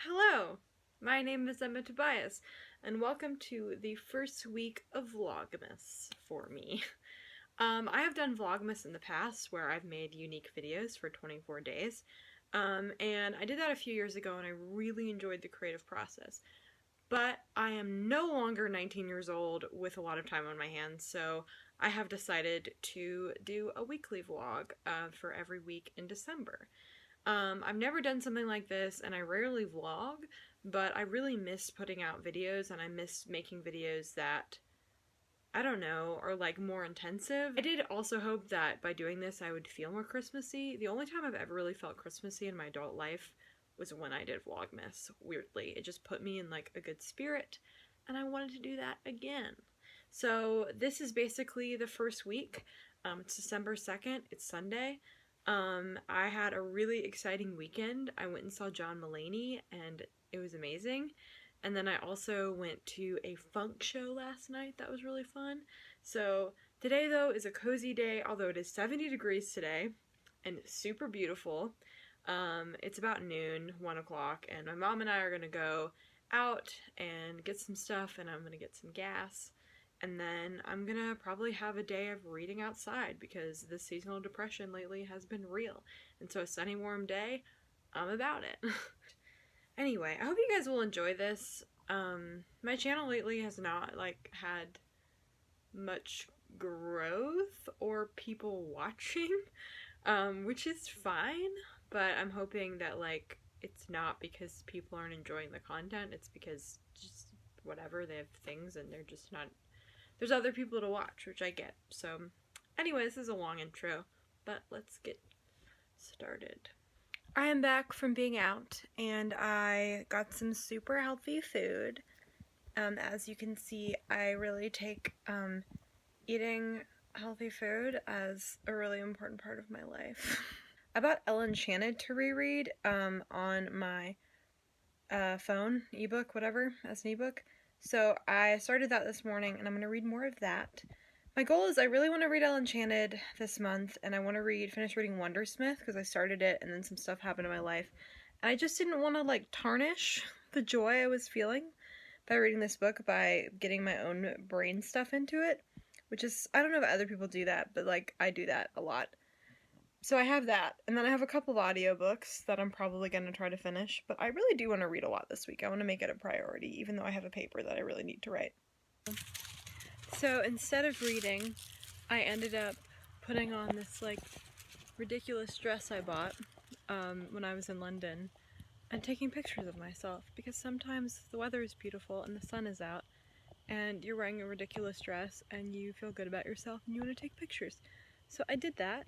Hello, my name is Emma Tobias, and welcome to the first week of Vlogmas for me. I have done Vlogmas in the past where I've made unique videos for 24 days, and I did that a few years ago and I really enjoyed the creative process. But I am no longer 19 years old with a lot of time on my hands, so I have decided to do a weekly vlog for every week in December. I've never done something like this, and I rarely vlog, but I really miss putting out videos, and I miss making videos that, I don't know, are like more intensive. I did also hope that by doing this I would feel more Christmassy. The only time I've ever really felt Christmassy in my adult life was when I did Vlogmas, weirdly. It just put me in like a good spirit, and I wanted to do that again. So this is basically the first week. It's December 2nd, it's Sunday. I had a really exciting weekend. I went and saw John Mulaney, and it was amazing. And then I also went to a funk show last night that was really fun. So today, though, is a cozy day, although it is 70 degrees today, and it's super beautiful. It's about noon, 1 o'clock, and my mom and I are gonna go out and get some stuff, and I'm gonna get some gas. And then I'm gonna probably have a day of reading outside because the seasonal depression lately has been real. And so a sunny, warm day, I'm about it. Anyway, I hope you guys will enjoy this. My channel lately has not had much growth or people watching, which is fine, but I'm hoping that it's not because people aren't enjoying the content, it's because just whatever, they have things and they're just not, there's other people to watch, which I get. So anyway, this is a long intro, but let's get started. I am back from being out, and I got some super healthy food. As you can see, I really take eating healthy food as a really important part of my life. I bought Elle Enchanted to reread on my phone, ebook, whatever, as an ebook. So I started that this morning, and I'm going to read more of that. My goal is I really want to read Elle Enchanted this month, and I want to finish reading Wondersmith, because I started it, and then some stuff happened in my life. And I just didn't want to, tarnish the joy I was feeling by reading this book by getting my own brain stuff into it. Which is, I don't know if other people do that, but, I do that a lot. So I have that, and then I have a couple of audiobooks that I'm probably going to try to finish, but I really do want to read a lot this week. I want to make it a priority, even though I have a paper that I really need to write. So instead of reading, I ended up putting on this, ridiculous dress I bought when I was in London, and taking pictures of myself, because sometimes the weather is beautiful and the sun is out, and you're wearing a ridiculous dress, and you feel good about yourself, and you want to take pictures. So I did that.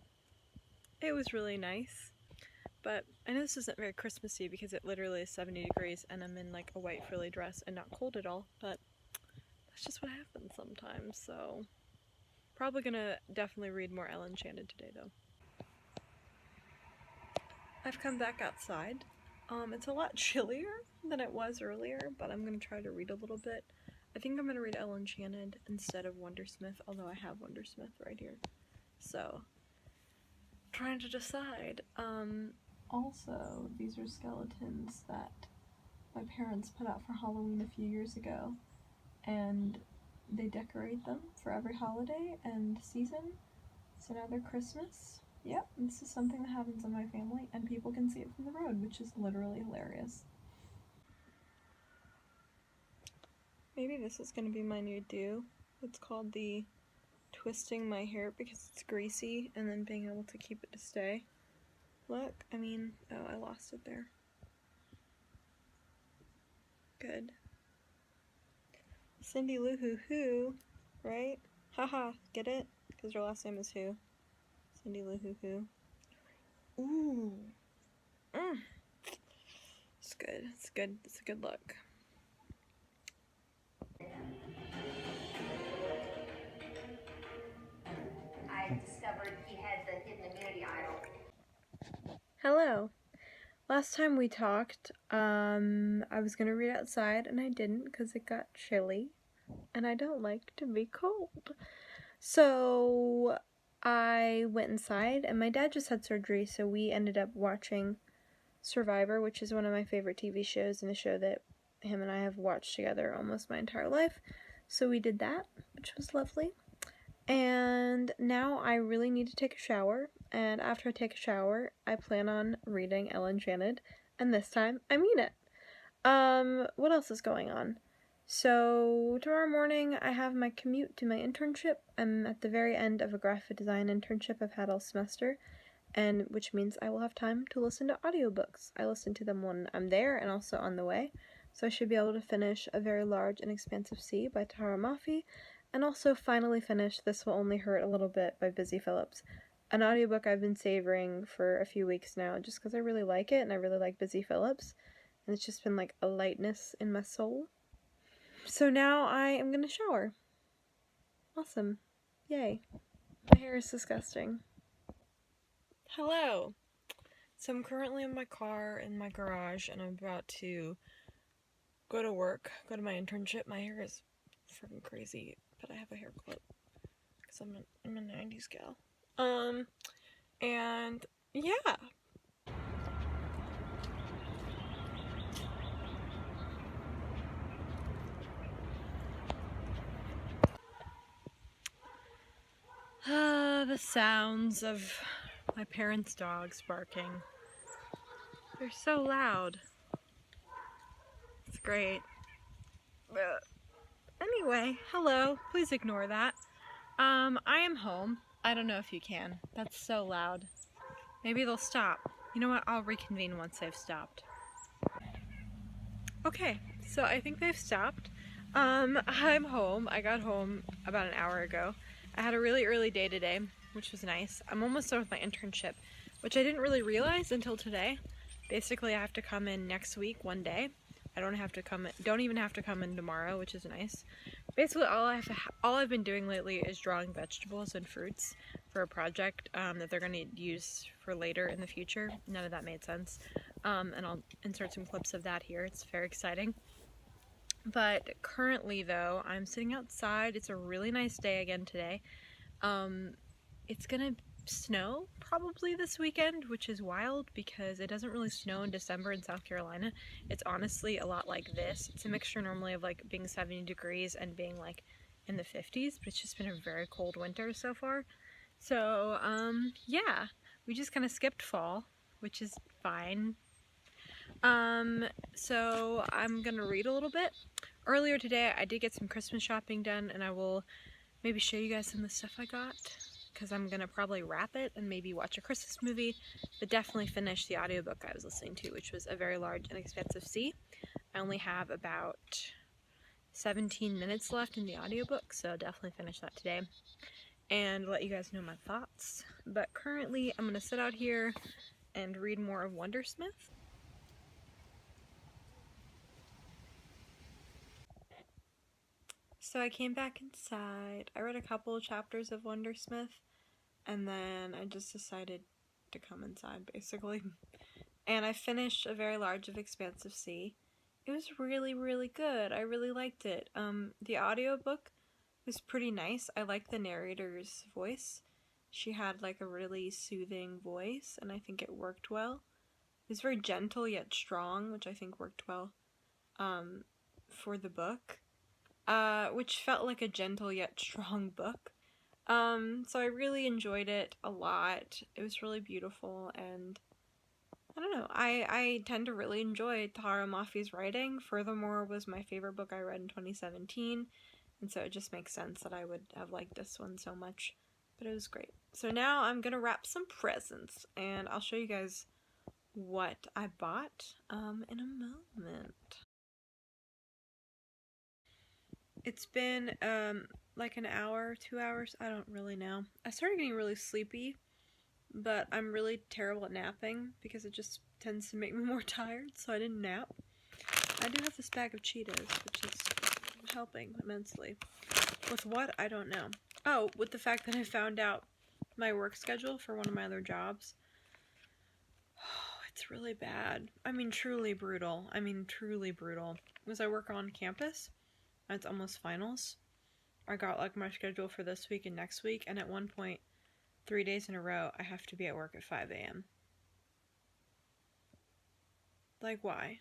It was really nice, but I know this isn't very Christmassy because it literally is 70 degrees and I'm in a white frilly dress and not cold at all, but that's just what happens sometimes, so probably gonna definitely read more Elle Enchanted today though. I've come back outside. It's a lot chillier than it was earlier, but I'm gonna try to read a little bit. I think I'm gonna read Elle Enchanted instead of Wondersmith, although I have Wondersmith right here, so trying to decide. Also, these are skeletons that my parents put out for Halloween a few years ago, and they decorate them for every holiday and season, so now they're Christmas. Yep, this is something that happens in my family, and people can see it from the road, which is literally hilarious. Maybe this is gonna be my new do. It's called the twisting my hair because it's greasy and then being able to keep it to stay. Look, oh, I lost it there. Good. Cindy Lou Who Who, right? Haha, get it? Because her last name is Who. Cindy Lou Who Who. Ooh. It's good. It's good. It's a good look. I discovered he had the hidden immunity idol. Hello. Last time we talked, I was gonna read outside and I didn't because it got chilly and I don't like to be cold. So I went inside and my dad just had surgery, so we ended up watching Survivor, which is one of my favorite TV shows and a show that him and I have watched together almost my entire life. So we did that, which was lovely. And now I really need to take a shower, and after I take a shower, I plan on reading Elle Enchanted, and this time I mean it. What else is going on? So tomorrow morning I have my commute to my internship. I'm at the very end of a graphic design internship I've had all semester, and which means I will have time to listen to audiobooks. I listen to them when I'm there and also on the way, so I should be able to finish A Very Large and Expansive Sea by Tara Mafi, and also finally finish This Will Only Hurt a Little Bit by Busy Phillips, an audiobook I've been savoring for a few weeks now just because I really like it and I really like Busy Phillips, and it's just been like a lightness in my soul. So now I am gonna shower. Awesome. Yay. My hair is disgusting. Hello. So I'm currently in my car in my garage and I'm about to go to work, go to my internship. My hair is freaking crazy, but I have a hair clip because I'm a 90s gal. And yeah. The sounds of my parents' dogs barking. They're so loud. It's great. Anyway, hello. Please ignore that. I am home. I don't know if you can. That's so loud. Maybe they'll stop. You know what? I'll reconvene once they've stopped. Okay, so I think they've stopped. I'm home. I got home about an hour ago. I had a really early day today, which was nice. I'm almost done with my internship, which I didn't really realize until today. Basically, I have to come in next week, one day. I don't even have to come in tomorrow, which is nice. Basically, all I've been doing lately is drawing vegetables and fruits for a project that they're going to use for later in the future. None of that made sense. And I'll insert some clips of that here. It's very exciting. But currently, though, I'm sitting outside. It's a really nice day again today. It's gonna snow probably this weekend, which is wild because it doesn't really snow in December in South Carolina. It's honestly a lot like this. It's a mixture normally of like being 70 degrees and being like in the 50s, but it's just been a very cold winter so far. So, yeah, we just kind of skipped fall, which is fine. So I'm gonna read a little bit. Earlier today I did get some Christmas shopping done, and I will maybe show you guys some of the stuff I got, because I'm gonna probably wrap it and maybe watch a Christmas movie, but definitely finish the audiobook I was listening to, which was A Very Large and Expansive Sea. I only have about 17 minutes left in the audiobook, so definitely finish that today and let you guys know my thoughts. But currently I'm gonna sit out here and read more of Wondersmith. So I came back inside. I read a couple of chapters of Wondersmith, and then I just decided to come inside, basically. And I finished A Very Large of Expansive Sea. It was really, really good. I really liked it. The audiobook was pretty nice. I liked the narrator's voice. She had like a really soothing voice, and I think it worked well. It was very gentle yet strong, which I think worked well for the book. Which felt like a gentle yet strong book. So I really enjoyed it a lot. It was really beautiful, and I don't know, I tend to really enjoy Tara Mafi's writing. Furthermore, it was my favorite book I read in 2017, and so it just makes sense that I would have liked this one so much, but it was great. So now I'm gonna wrap some presents, and I'll show you guys what I bought in a moment. It's been like an hour, 2 hours, I don't really know. I started getting really sleepy, but I'm really terrible at napping because it just tends to make me more tired, so I didn't nap. I do have this bag of Cheetos, which is helping immensely. With what? I don't know. Oh, with the fact that I found out my work schedule for one of my other jobs. Oh, it's really bad. I mean, truly brutal. Because I work on campus. It's almost finals. I got like my schedule for this week and next week, and at one point, 3 days in a row, I have to be at work at 5 a.m. Like, why?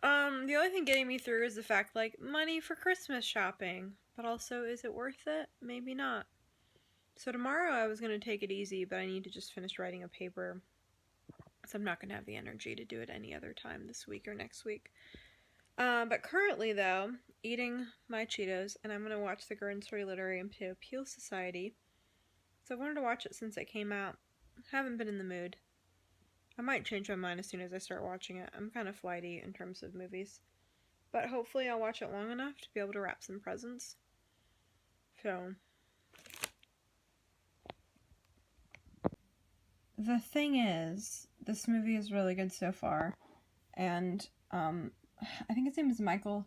The only thing getting me through is the fact, like, money for Christmas shopping. But also, is it worth it? Maybe not. So tomorrow I was going to take it easy, but I need to just finish writing a paper. So I'm not going to have the energy to do it any other time this week or next week. But currently, though, eating my Cheetos, and I'm going to watch the Garden-Story Literary and Potato Peel Society. So I wanted to watch it since it came out. Haven't been in the mood. I might change my mind as soon as I start watching it. I'm kind of flighty in terms of movies. But hopefully I'll watch it long enough to be able to wrap some presents. So... the thing is, this movie is really good so far. And, I think his name is Michael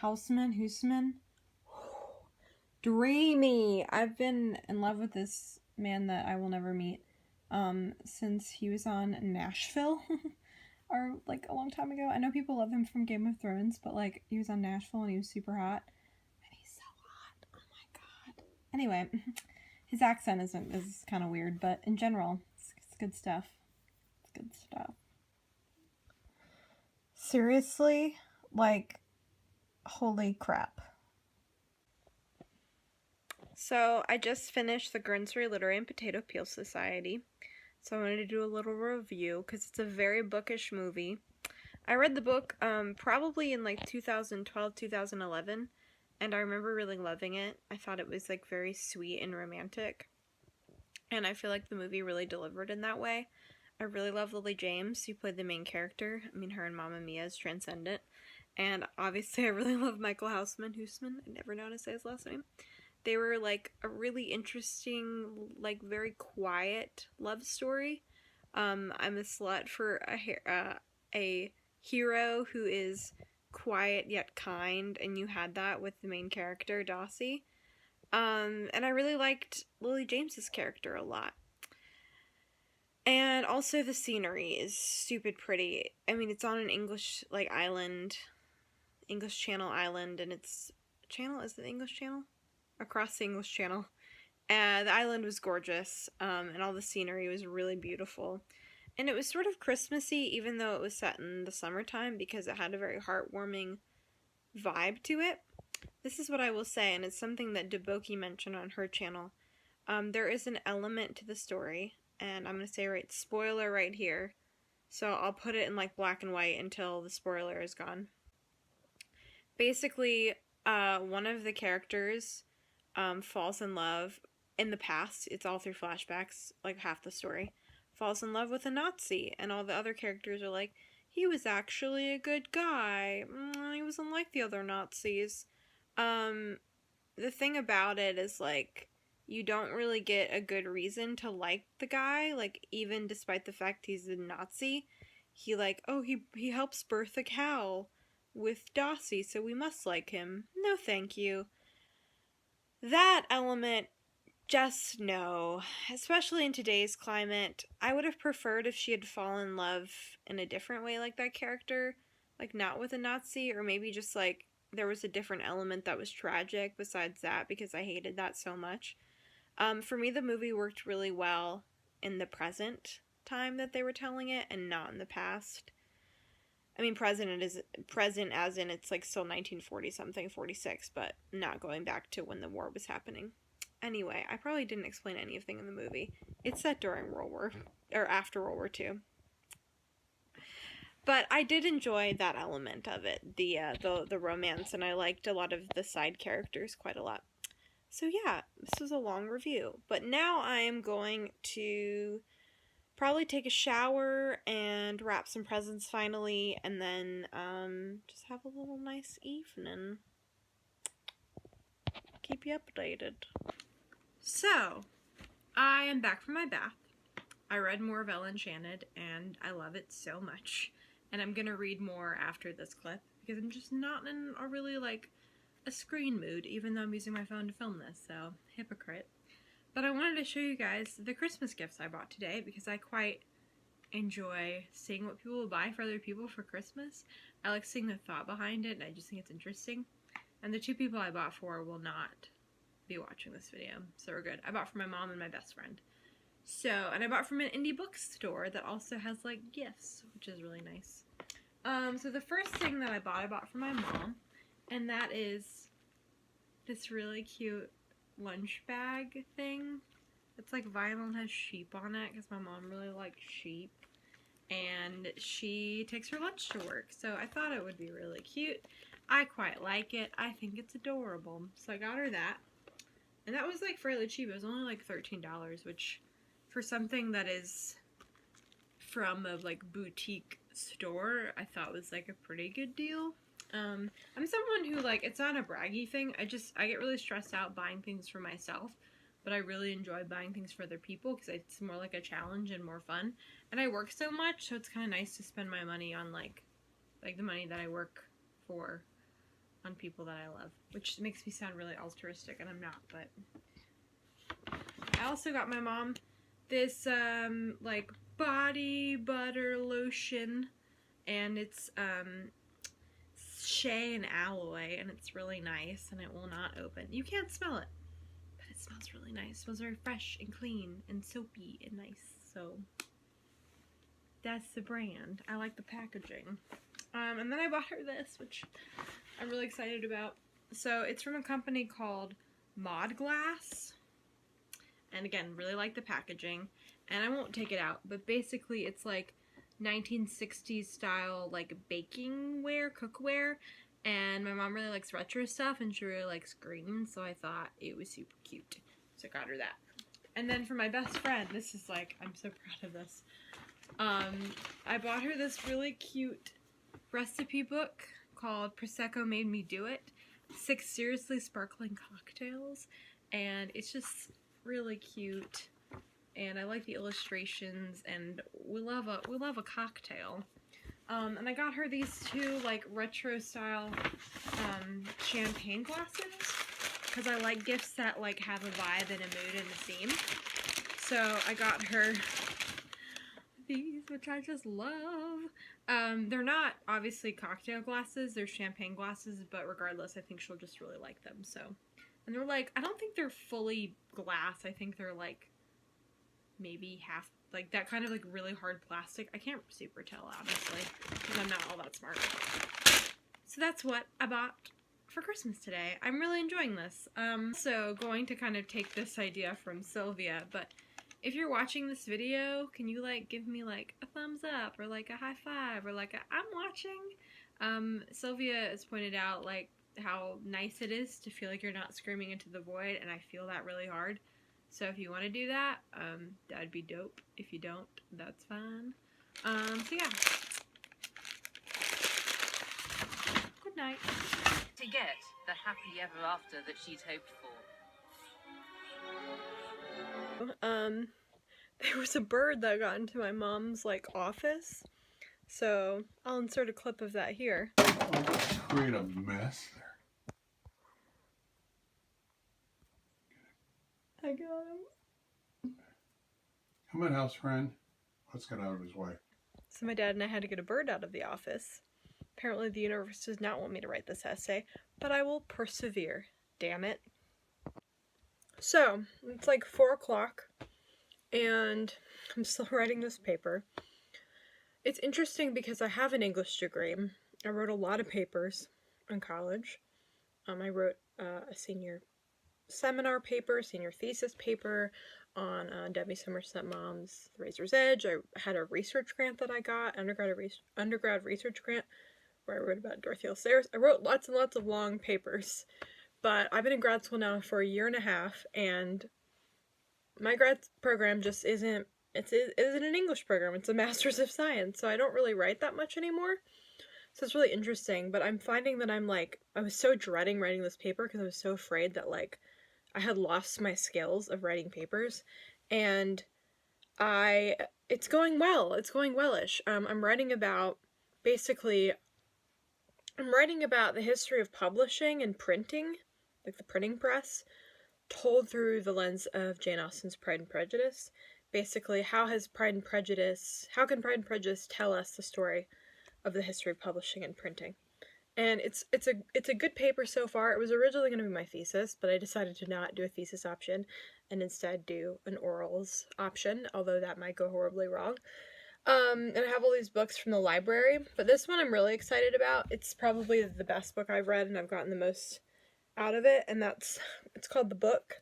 Huisman. Dreamy! I've been in love with this man that I will never meet, since he was on Nashville, or, like, a long time ago. I know people love him from Game of Thrones, but, like, he was on Nashville and he was super hot. And he's so hot. Oh my god. Anyway, his accent is kind of weird, but in general, it's good stuff. It's good stuff. Seriously? Like, holy crap. So, I just finished the Garden-Story Literary and Potato Peel Society. So I wanted to do a little review, because it's a very bookish movie. I read the book, probably in, like, 2012, 2011, and I remember really loving it. I thought it was, like, very sweet and romantic. And I feel like the movie really delivered in that way. I really love Lily James, who played the main character. I mean, her and Mamma Mia is transcendent. And obviously I really love Michael Huisman. I never know how to say his last name. They were, like, a really interesting, like, very quiet love story. I'm a slut for a hero who is quiet yet kind, and you had that with the main character, Dossie. And I really liked Lily James's character a lot. And also the scenery is stupid pretty. I mean, it's on an English, like, island, English Channel island, and is it English Channel? Across the English Channel. And the island was gorgeous, and all the scenery was really beautiful. And it was sort of Christmassy, even though it was set in the summertime, because it had a very heartwarming vibe to it. This is what I will say, and it's something that Deboki mentioned on her channel. There is an element to the story, and I'm going to say spoiler right here. So I'll put it in, like, black and white until the spoiler is gone. Basically, one of the characters falls in love in the past. It's all through flashbacks, like half the story. Falls in love with a Nazi, and all the other characters are like, he was actually a good guy. He wasn't like the other Nazis. The thing about it is, like, you don't really get a good reason to like the guy, like, even despite the fact he's a Nazi. He, like, oh, he helps birth a cow with Dossie, so we must like him. No, thank you. That element, just no. Especially in today's climate. I would have preferred if she had fallen in love in a different way like that character. Like, not with a Nazi, or maybe just, like, there was a different element that was tragic besides that, because I hated that so much. For me, the movie worked really well in the present time that they were telling it, and not in the past. I mean, present as in it's, like, still 1940 something, 46, but not going back to when the war was happening. Anyway, I probably didn't explain anything in the movie. It's set during after World War II. But I did enjoy that element of it, the romance, and I liked a lot of the side characters quite a lot. So yeah, this was a long review. But now I am going to probably take a shower and wrap some presents finally, and then just have a little nice evening. Keep you updated. So, I am back from my bath. I read more of Elle Enchanted, and I love it so much. And I'm gonna read more after this clip, because I'm just not in a really, like, a screen mood, even though I'm using my phone to film this, so hypocrite. But I wanted to show you guys the Christmas gifts I bought today, because I quite enjoy seeing what people will buy for other people for Christmas. I like seeing the thought behind it, and I just think it's interesting. And the two people I bought for will not be watching this video, so we're good. I bought for my mom and my best friend. So, and I bought from an indie bookstore that also has like gifts, which is really nice. So the first thing that I bought for my mom, and that is this really cute lunch bag thing. It's like vinyl and has sheep on it because my mom really likes sheep. And she takes her lunch to work, so I thought it would be really cute. I quite like it. I think it's adorable. So I got her that. And that was like fairly cheap. It was only like $13, which for something that is from a like boutique store, I thought was like a pretty good deal. I'm someone who, like, it's not a braggy thing. I get really stressed out buying things for myself, but I really enjoy buying things for other people because it's more like a challenge and more fun. And I work so much, so it's kind of nice to spend my money on like the money that I work for on people that I love, which makes me sound really altruistic, and I'm not. But I also got my mom this like body butter lotion, and it's shea and aloe, and it's really nice, and it will not open. You can't smell it, but it smells really nice. It smells very fresh and clean and soapy and nice. So that's the brand. I like the packaging. And then I bought her this, which I'm really excited about. So it's from a company called Mod Glass. And again, really like the packaging. And I won't take it out, but basically it's like 1960s style like baking ware, cookware. And my mom really likes retro stuff, and she really likes green, so I thought it was super cute. So I got her that. And then for my best friend, this is like, I'm so proud of this. I bought her this really cute recipe book called Prosecco Made Me Do It. 6 seriously sparkling cocktails, and it's just really cute. And I like the illustrations, and we love a cocktail. And I got her these 2 like retro style champagne glasses because I like gifts that like have a vibe and a mood and a theme. So I got her these, which I just love. They're not obviously cocktail glasses, they're champagne glasses, but regardless, I think she'll just really like them. So, and they're like, I don't think they're fully glass. I think they're like maybe half, like that kind of like really hard plastic. I can't super tell, honestly, because I'm not all that smart. So that's what I bought for Christmas today. I'm really enjoying this. So going to kind of take this idea from Sylvia, but if you're watching this video, can you like give me like a thumbs up or like a high five or like a I'm watching? Sylvia has pointed out like how nice it is to feel like you're not screaming into the void, and I feel that really hard. So if you want to do that, that'd be dope. If you don't, that's fine. So yeah. Good night. To get the happily ever after that she'd hoped for. There was a bird that got into my mom's like office, so I'll insert a clip of that here. Create a mess there. I got him. Come in, house friend. Let's get out of his way. So my dad and I had to get a bird out of the office. Apparently the universe does not want me to write this essay, but I will persevere. Damn it. So, it's like 4 o'clock, and I'm still writing this paper. It's interesting because I have an English degree. I wrote a lot of papers in college. I wrote a senior seminar paper, senior thesis paper on Debbie Somerset Mom's The Razor's Edge. I had a research grant that I got, undergrad research grant, where I wrote about Dorothy L. Sayers. I wrote lots and lots of long papers, but I've been in grad school now for a year and a half, and my grad program just isn't an English program. It's a Master's of Science, so I don't really write that much anymore. So it's really interesting, but I'm finding that I was so dreading writing this paper because I was so afraid that, like, I had lost my skills of writing papers, and it's going well. It's going wellish. I'm writing about the history of publishing and printing, like the printing press, told through the lens of Jane Austen's Pride and Prejudice. Basically, how can Pride and Prejudice tell us the story of the history of publishing and printing? And it's a good paper so far. It was originally going to be my thesis, but I decided to not do a thesis option and instead do an orals option, although that might go horribly wrong. And I have all these books from the library, but this one I'm really excited about. It's probably the best book I've read and I've gotten the most out of it, and it's called The Book,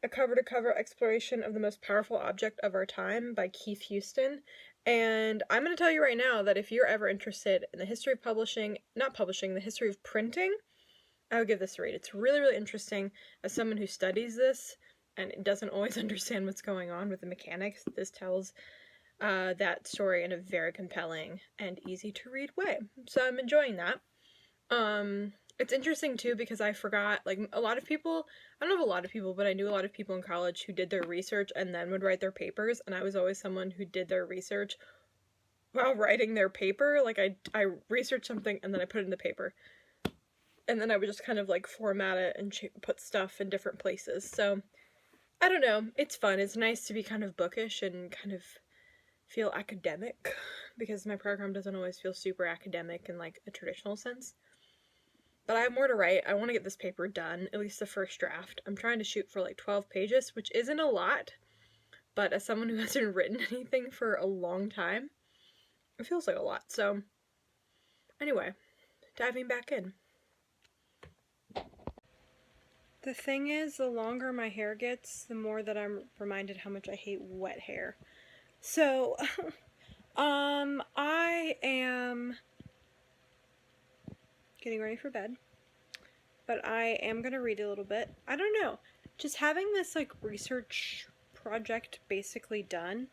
A Cover-to-Cover Exploration of the Most Powerful Object of Our Time by Keith Houston. And I'm going to tell you right now that if you're ever interested in the history of the history of printing, I would give this a read. It's really, really interesting. As someone who studies this and doesn't always understand what's going on with the mechanics, this tells that story in a very compelling and easy to read way. So I'm enjoying that. It's interesting too because I forgot, like, a lot of people, I don't know if a lot of people, but I knew a lot of people in college who did their research and then would write their papers, and I was always someone who did their research while writing their paper. Like, I researched something and then I put it in the paper. And then I would just kind of, like, format it and put stuff in different places. So, I don't know, it's fun. It's nice to be kind of bookish and kind of feel academic, because my program doesn't always feel super academic in, like, a traditional sense. But I have more to write. I want to get this paper done, at least the first draft. I'm trying to shoot for like 12 pages, which isn't a lot, but as someone who hasn't written anything for a long time, it feels like a lot. So, anyway, diving back in. The thing is, the longer my hair gets, the more that I'm reminded how much I hate wet hair. So, I am getting ready for bed, but I am gonna read a little bit. I don't know, just having this like research project basically done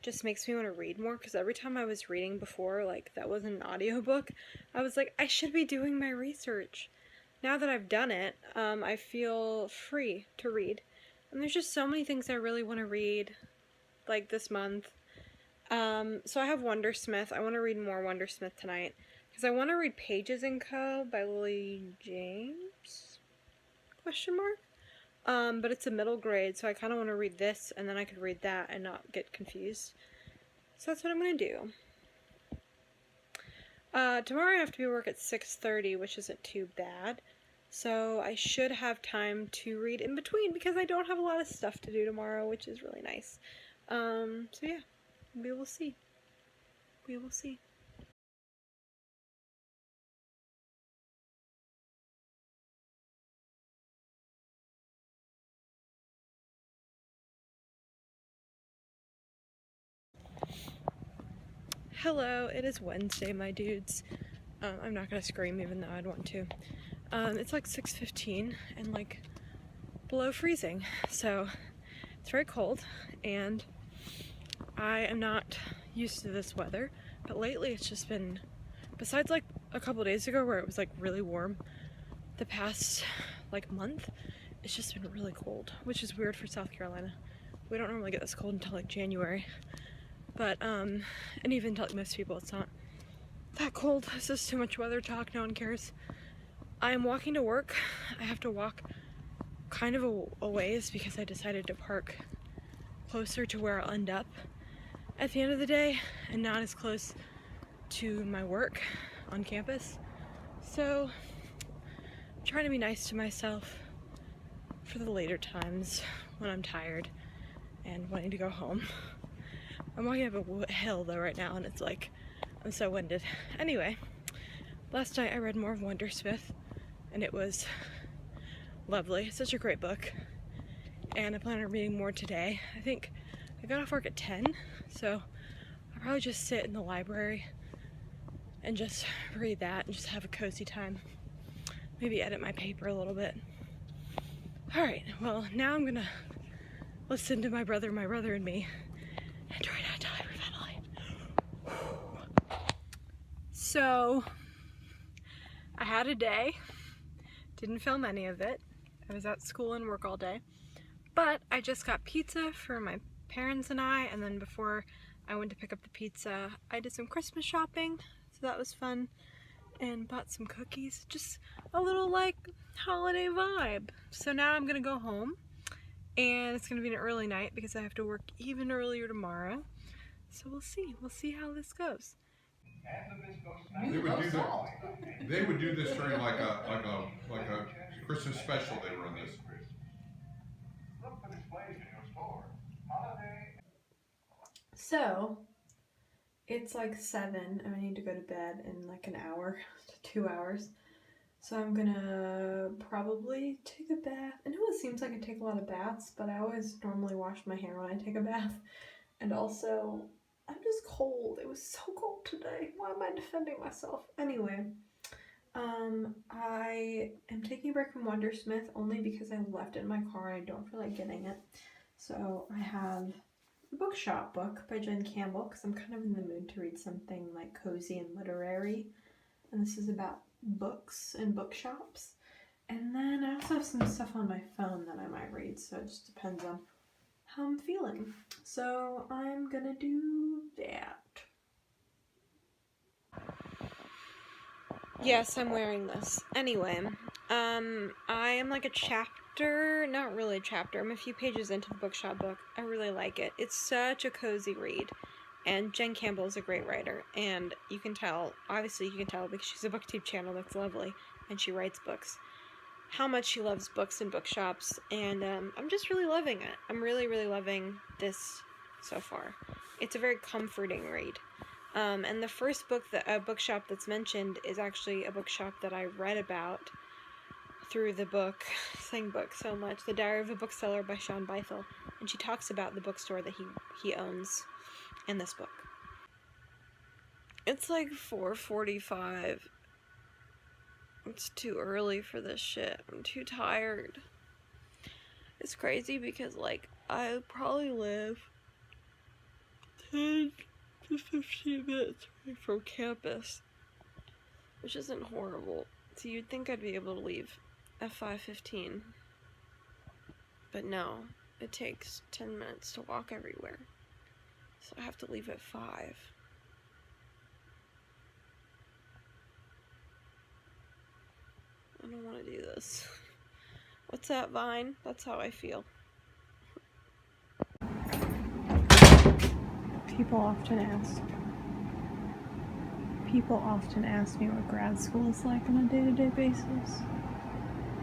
just makes me want to read more, because every time I was reading before, like, that wasn't an audiobook, I was like, I should be doing my research. Now that I've done it, I feel free to read, and there's just so many things I really want to read, like, this month. So I have Wondersmith. I want to read more Wondersmith tonight, because I want to read Pages & Co. by Lily James? ? But it's a middle grade, so I kind of want to read this, and then I could read that and not get confused. So that's what I'm going to do. Tomorrow I have to be at work at 6:30, which isn't too bad. So I should have time to read in between, because I don't have a lot of stuff to do tomorrow, which is really nice. So yeah, we will see. We will see. Hello, it is Wednesday, my dudes. I'm not gonna scream even though I'd want to. It's like 6:15 and like below freezing, so it's very cold, and I am not used to this weather, but lately it's just been, besides like a couple days ago where it was like really warm, the past like month, it's just been really cold, which is weird for South Carolina. We don't normally get this cold until like January. But, and even to like most people, it's not that cold. This is too much weather talk, no one cares. I am walking to work. I have to walk kind of a ways because I decided to park closer to where I'll end up at the end of the day and not as close to my work on campus. So, I'm trying to be nice to myself for the later times when I'm tired and wanting to go home. I'm walking up a hill though right now, and it's like, I'm so winded. Anyway, last night I read more of Wondersmith, and it was lovely. It's such a great book, and I plan on reading more today. I think I got off work at 10, so I'll probably just sit in the library and just read that and just have a cozy time. Maybe edit my paper a little bit. Alright, well, now I'm gonna listen to my brother and me, and try not to hyperventilate. So, I had a day, didn't film any of it. I was at school and work all day, but I just got pizza for my parents and I, and then before I went to pick up the pizza, I did some Christmas shopping, so that was fun, and bought some cookies, just a little like holiday vibe. So now I'm gonna go home, and it's gonna be an early night because I have to work even earlier tomorrow. So we'll see how this goes. They would do this during like a Christmas special. They run this. So, it's like 7 and I need to go to bed in like an hour to 2 hours. So I'm gonna probably take a bath. I know it seems like I take a lot of baths, but I always normally wash my hair when I take a bath. And also, I'm just cold. It was so cold today. Why am I defending myself? Anyway, I am taking a break from Wondersmith only because I left it in my car and I don't feel like getting it. So I have the Bookshop book by Jen Campbell because I'm kind of in the mood to read something like cozy and literary. And this is about books and bookshops. And then I also have some stuff on my phone that I might read, so it just depends on how I'm feeling. So I'm gonna do that. Yes, I'm wearing this. Anyway, I am like a chapter, not really a chapter, I'm a few pages into the Bookshop book. I really like it. It's such a cozy read. And Jen Campbell is a great writer, and you can tell, obviously you can tell because she's a booktube channel that's lovely, and she writes books, how much she loves books and bookshops, and I'm just really loving it. I'm really, really loving this so far. It's a very comforting read. And the first book, bookshop that's mentioned, is actually a bookshop that I read about through the book, saying book so much, The Diary of a Bookseller by Shawn Bythell, and she talks about the bookstore that he owns in this book. It's like 4:45. It's too early for this shit. I'm too tired. It's crazy because, like, I probably live 10 to 15 minutes away from campus, which isn't horrible. So you'd think I'd be able to leave at 5:15. But no, it takes 10 minutes to walk everywhere. So I have to leave at 5. I don't want to do this. What's that, Vine? That's how I feel. People often ask me what grad school is like on a day-to-day basis.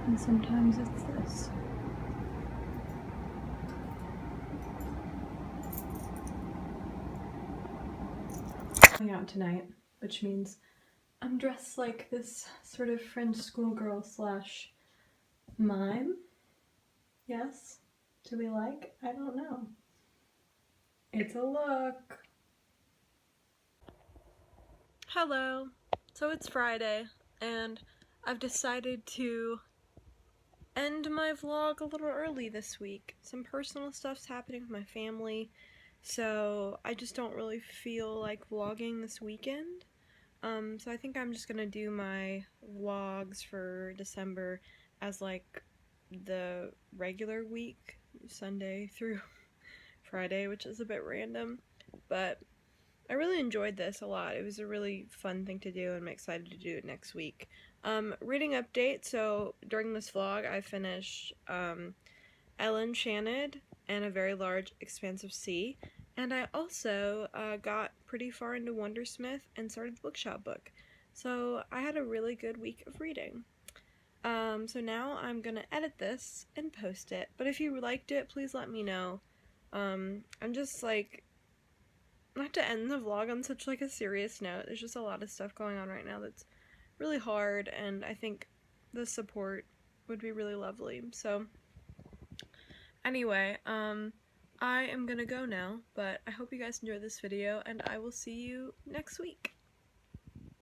And sometimes it's this. Out tonight, which means I'm dressed like this sort of French schoolgirl slash mime. Yes? Do we like? I don't know. It's a look. Hello. So it's Friday, and I've decided to end my vlog a little early this week. Some personal stuff's happening with my family. So I just don't really feel like vlogging this weekend. So I think I'm just gonna do my vlogs for December as like the regular week, Sunday through Friday, which is a bit random. But I really enjoyed this a lot. It was a really fun thing to do, and I'm excited to do it next week. Reading update, so during this vlog I finished Ellen Shannon and A Very Large Expanse of Sea. And I also got pretty far into Wondersmith and started the Bookshop book. So I had a really good week of reading. So now I'm gonna edit this and post it. But if you liked it, please let me know. I'm just like, not to end the vlog on such like a serious note. There's just a lot of stuff going on right now that's really hard, and I think the support would be really lovely. So anyway, I am gonna go now, but I hope you guys enjoyed this video, and I will see you next week.